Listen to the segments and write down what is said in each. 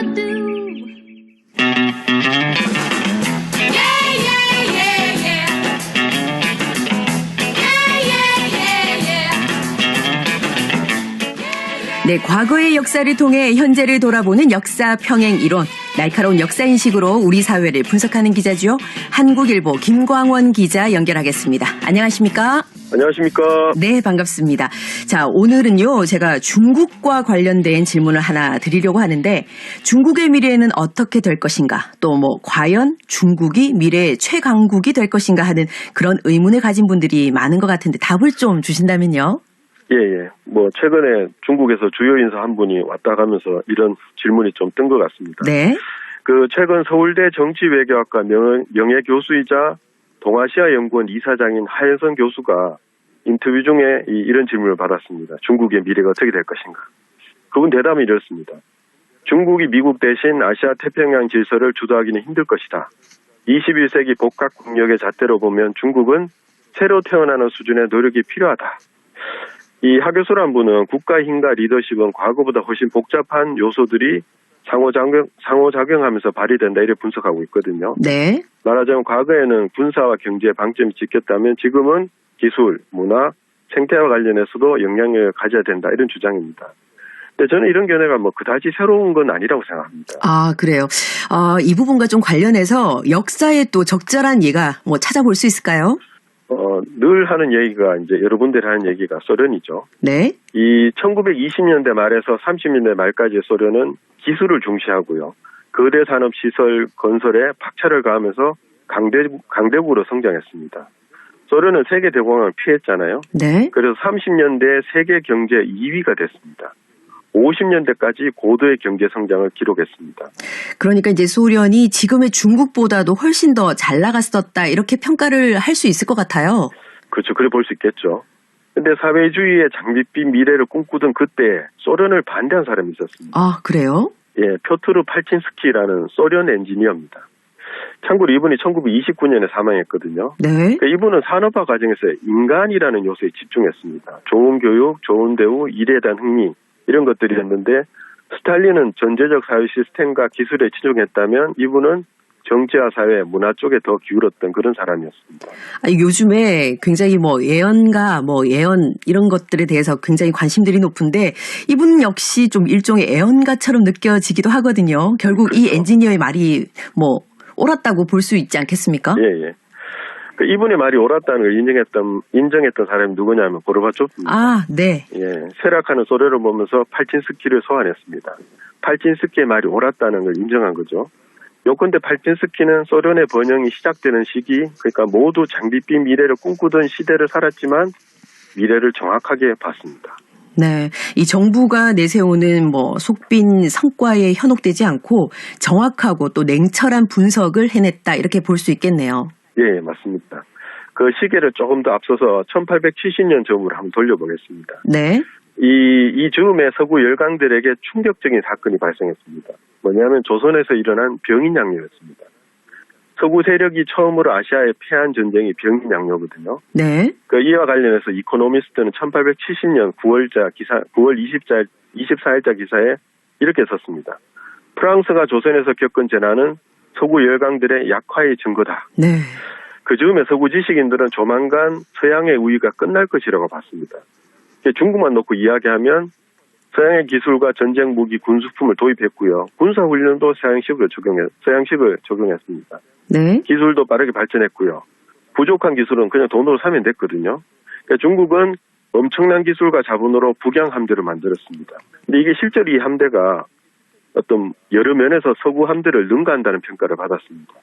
gonna do? 네, 과거의 역사를 통해 현재를 돌아보는 역사 평행 이론. 날카로운 역사인식으로 우리 사회를 분석하는 기자죠. 한국일보 김광원 기자 연결하겠습니다. 안녕하십니까? 안녕하십니까? 네, 반갑습니다. 자, 오늘은요, 제가 중국과 관련된 질문을 하나 드리려고 하는데, 중국의 미래는 어떻게 될 것인가, 또 과연 중국이 미래의 최강국이 될 것인가 하는 그런 의문을 가진 분들이 많은 것 같은데 답을 좀 주신다면요? 예. 최근에 중국에서 주요 인사 한 분이 왔다 가면서 이런 질문이 좀 뜬 것 같습니다. 네. 최근 서울대 정치외교학과 명예교수이자 동아시아연구원 이사장인 하현선 교수가 인터뷰 중에 이런 질문을 받았습니다. 중국의 미래가 어떻게 될 것인가. 그분 대답은 이렇습니다. 중국이 미국 대신 아시아 태평양 질서를 주도하기는 힘들 것이다. 21세기 복합 국력의 잣대로 보면 중국은 새로 태어나는 수준의 노력이 필요하다. 이 하 교수란 분은 국가의 힘과 리더십은 과거보다 훨씬 복잡한 요소들이 상호작용하면서 발휘된다 이렇게 분석하고 있거든요. 네. 말하자면 과거에는 군사와 경제에 방점이 찍혔다면 지금은 기술, 문화, 생태와 관련해서도 영향력을 가져야 된다 이런 주장입니다. 근데 저는 이런 견해가 그다지 새로운 건 아니라고 생각합니다. 아, 그래요. 이 부분과 좀 관련해서 역사에 또 적절한 예가 찾아볼 수 있을까요? 늘 하는 얘기가 이제 여러분들이 하는 얘기가 소련이죠. 네. 이 1920년대 말에서 30년대 말까지의 소련은 기술을 중시하고요. 거대 산업 시설 건설에 박차를 가하면서 강대국으로 성장했습니다. 소련은 세계 대공황을 피했잖아요. 네. 그래서 30년대 세계 경제 2위가 됐습니다. 50년대까지 고도의 경제 성장을 기록했습니다. 그러니까 이제 소련이 지금의 중국보다도 훨씬 더 잘 나갔었다 이렇게 평가를 할 수 있을 것 같아요. 그렇죠. 그래 볼 수 있겠죠. 근데 사회주의의 장밋빛 미래를 꿈꾸던 그때 소련을 반대한 사람이 있었습니다. 아, 그래요? 예, 표트르 팔친스키라는 소련 엔지니어입니다. 참고로 이분이 1929년에 사망했거든요. 네. 그러니까 이분은 산업화 과정에서 인간이라는 요소에 집중했습니다. 좋은 교육, 좋은 대우, 일에 대한 흥미 이런 것들이었는데 스탈린은 전제적 사회 시스템과 기술에 치중했다면 이분은 정치와 사회, 문화 쪽에 더 기울었던 그런 사람이었습니다. 요즘에 굉장히 예언가, 예언 이런 것들에 대해서 굉장히 관심들이 높은데 이분 역시 좀 일종의 애언가처럼 느껴지기도 하거든요. 결국 그렇죠. 이 엔지니어의 말이 옳았다고 볼 수 있지 않겠습니까? 예. 이분의 말이 옳았다는 걸 인정했던 사람이 누구냐면 고르바초프입니다. 아, 네. 예, 쇠락하는 소련을 보면서 팔친스키를 소환했습니다. 팔친스키의 말이 옳았다는 걸 인정한 거죠. 요컨대 팔친스키는 소련의 번영이 시작되는 시기, 그러니까 모두 장밋빛 미래를 꿈꾸던 시대를 살았지만 미래를 정확하게 봤습니다. 네. 이 정부가 내세우는 속빈 성과에 현혹되지 않고 정확하고 또 냉철한 분석을 해냈다 이렇게 볼 수 있겠네요. 예, 맞습니다. 그 시계를 조금 더 앞서서 1870년 즈음으로 한번 돌려보겠습니다. 네. 이 즈음에 서구 열강들에게 충격적인 사건이 발생했습니다. 뭐냐면 조선에서 일어난 병인양요였습니다. 서구 세력이 처음으로 아시아에 패한 전쟁이 병인양요거든요. 네. 이와 관련해서 이코노미스트는 1870년 9월 24일자 기사에 이렇게 썼습니다. 프랑스가 조선에서 겪은 재난은 서구 열강들의 약화의 증거다. 네. 그 즈음에 서구 지식인들은 조만간 서양의 우위가 끝날 것이라고 봤습니다. 중국만 놓고 이야기하면 서양의 기술과 전쟁 무기 군수품을 도입했고요. 군사훈련도 서양식을 적용했습니다. 네. 기술도 빠르게 발전했고요. 부족한 기술은 그냥 돈으로 사면 됐거든요. 중국은 엄청난 기술과 자본으로 북양 함대를 만들었습니다. 근데 이게 실제로 이 함대가 어떤 여러 면에서 서구 함대를 능가한다는 평가를 받았습니다.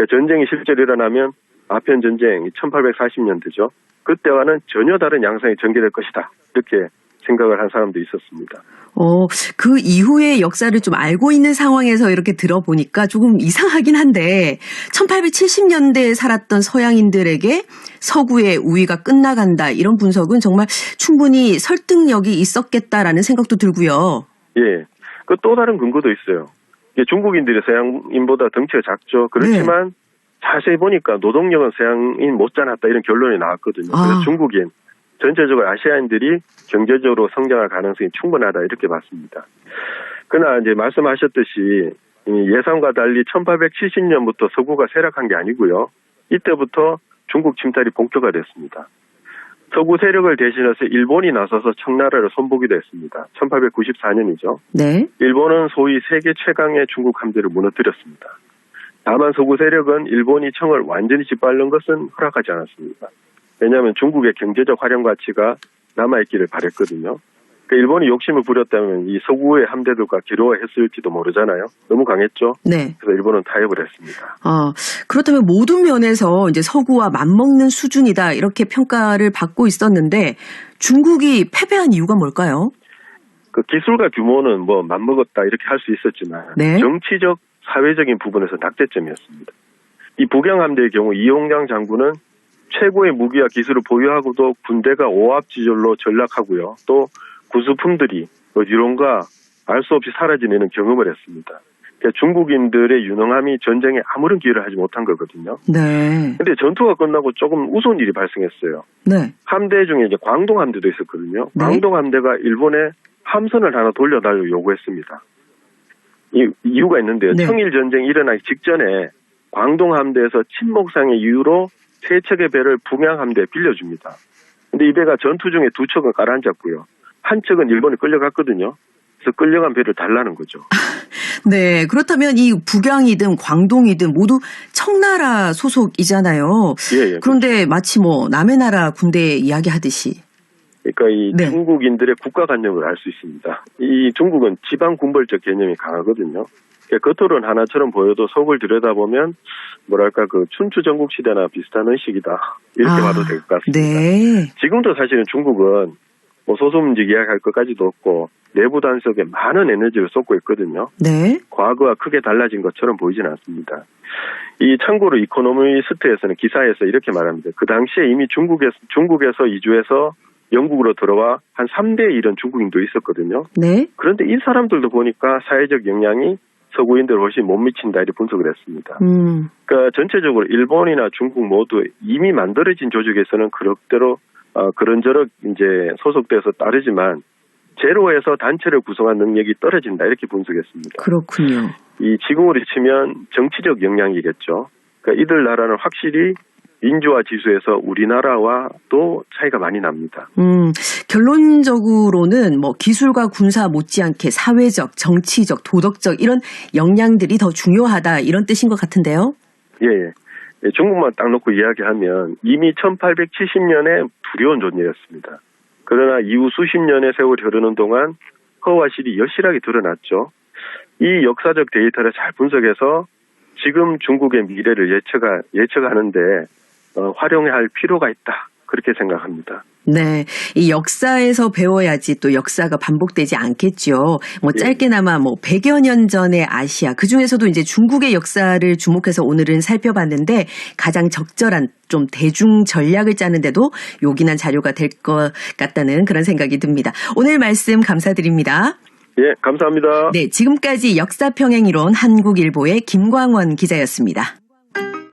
전쟁이 실제로 일어나면 아편 전쟁 1840년대죠. 그때와는 전혀 다른 양상이 전개될 것이다. 이렇게 생각을 한 사람도 있었습니다. 그 이후의 역사를 좀 알고 있는 상황에서 이렇게 들어보니까 조금 이상하긴 한데 1870년대에 살았던 서양인들에게 서구의 우위가 끝나간다 이런 분석은 정말 충분히 설득력이 있었겠다라는 생각도 들고요. 예. 또 다른 근거도 있어요. 중국인들이 서양인보다 덩치가 작죠. 그렇지만 자세히 보니까 노동력은 서양인 못지않았다 이런 결론이 나왔거든요. 그래서 중국인, 전체적으로 아시아인들이 경제적으로 성장할 가능성이 충분하다 이렇게 봤습니다. 그러나 이제 말씀하셨듯이 예상과 달리 1870년부터 서구가 세력한 게 아니고요. 이때부터 중국 침탈이 본격화됐습니다. 서구 세력을 대신해서 일본이 나서서 청나라를 손보기도 했습니다. 1894년이죠. 네. 일본은 소위 세계 최강의 중국 함대를 무너뜨렸습니다. 다만 서구 세력은 일본이 청을 완전히 짓밟는 것은 허락하지 않았습니다. 왜냐하면 중국의 경제적 활용 가치가 남아있기를 바랬거든요. 그러니까 일본이 욕심을 부렸다면 이 서구의 함대들과 기로화했을지도 모르잖아요. 너무 강했죠. 네. 그래서 일본은 타협을 했습니다. 그렇다면 모든 면에서 이제 서구와 맞먹는 수준이다 이렇게 평가를 받고 있었는데 중국이 패배한 이유가 뭘까요? 그 기술과 규모는 뭐 맞먹었다 이렇게 할 수 있었지만 네. 정치적, 사회적인 부분에서 낙제점이었습니다. 이 북양 함대의 경우 이용량 장군은 최고의 무기와 기술을 보유하고도 군대가 오합지졸로 전락하고요. 또 구수품들이 어디론가 알 수 없이 사라지는 경험을 했습니다. 그러니까 중국인들의 유능함이 전쟁에 아무런 기여를 하지 못한 거거든요. 네. 근데 전투가 끝나고 조금 우스운 일이 발생했어요. 네. 함대 중에 이제 광동 함대도 있었거든요. 네. 광동 함대가 일본에 함선을 하나 돌려달라고 요구했습니다. 이유가 있는데요. 네. 청일 전쟁이 일어나기 직전에 광동 함대에서 침묵상의 이유로 세 척의 배를 북양 함대에 빌려줍니다. 근데 이 배가 전투 중에 두 척은 가라앉았고요. 한 척은 일본에 끌려갔거든요. 그래서 끌려간 배를 달라는 거죠. 네. 그렇다면 이 북양이든 광동이든 모두 청나라 소속이잖아요. 예. 그런데 마치 뭐 남의 나라 군대 이야기하듯이. 그러니까 이 네. 중국인들의 국가관념을 알 수 있습니다. 이 중국은 지방군벌적 개념이 강하거든요. 그러니까 겉으로는 하나처럼 보여도 속을 들여다보면 뭐랄까 그 춘추 전국시대나 비슷한 의식이다. 이렇게 봐도 될 것 같습니다. 네. 지금도 사실은 중국은 뭐 소수문제 이야기할 것까지도 없고 내부 단속에 많은 에너지를 쏟고 있거든요. 네. 과거와 크게 달라진 것처럼 보이지는 않습니다. 이 참고로 이코노미스트에서는 기사에서 이렇게 말합니다. 그 당시에 이미 중국에서 이주해서 영국으로 들어와 한 3대 이런 중국인도 있었거든요. 네. 그런데 이 사람들도 보니까 사회적 영향이 서구인들 훨씬 못 미친다 이렇게 분석을 했습니다. 그러니까 전체적으로 일본이나 중국 모두 이미 만들어진 조직에서는 그럭대로 그런저런 이제 소속돼서 따르지만 제로에서 단체를 구성한 능력이 떨어진다 이렇게 분석했습니다. 그렇군요. 이 지금으로 치면 정치적 영향이겠죠. 그러니까 이들 나라는 확실히 민주화 지수에서 우리나라와 또 차이가 많이 납니다. 결론적으로는 뭐 기술과 군사 못지않게 사회적, 정치적, 도덕적 이런 역량들이 더 중요하다 이런 뜻인 것 같은데요. 예. 중국만 딱 놓고 이야기하면 이미 1870년에 두려운 존재였습니다. 그러나 이후 수십 년의 세월이 흐르는 동안 허와 실이 여실하게 드러났죠. 이 역사적 데이터를 잘 분석해서 지금 중국의 미래를 예측하는데 활용해야 할 필요가 있다. 그렇게 생각합니다. 네. 이 역사에서 배워야지 또 역사가 반복되지 않겠죠. 뭐 짧게나마 뭐 100여 년 전의 아시아, 그중에서도 이제 중국의 역사를 주목해서 오늘은 살펴봤는데 가장 적절한 좀 대중 전략을 짜는데도 요긴한 자료가 될 것 같다는 그런 생각이 듭니다. 오늘 말씀 감사드립니다. 예, 감사합니다. 네, 지금까지 역사평행이론 한국일보의 김광원 기자였습니다.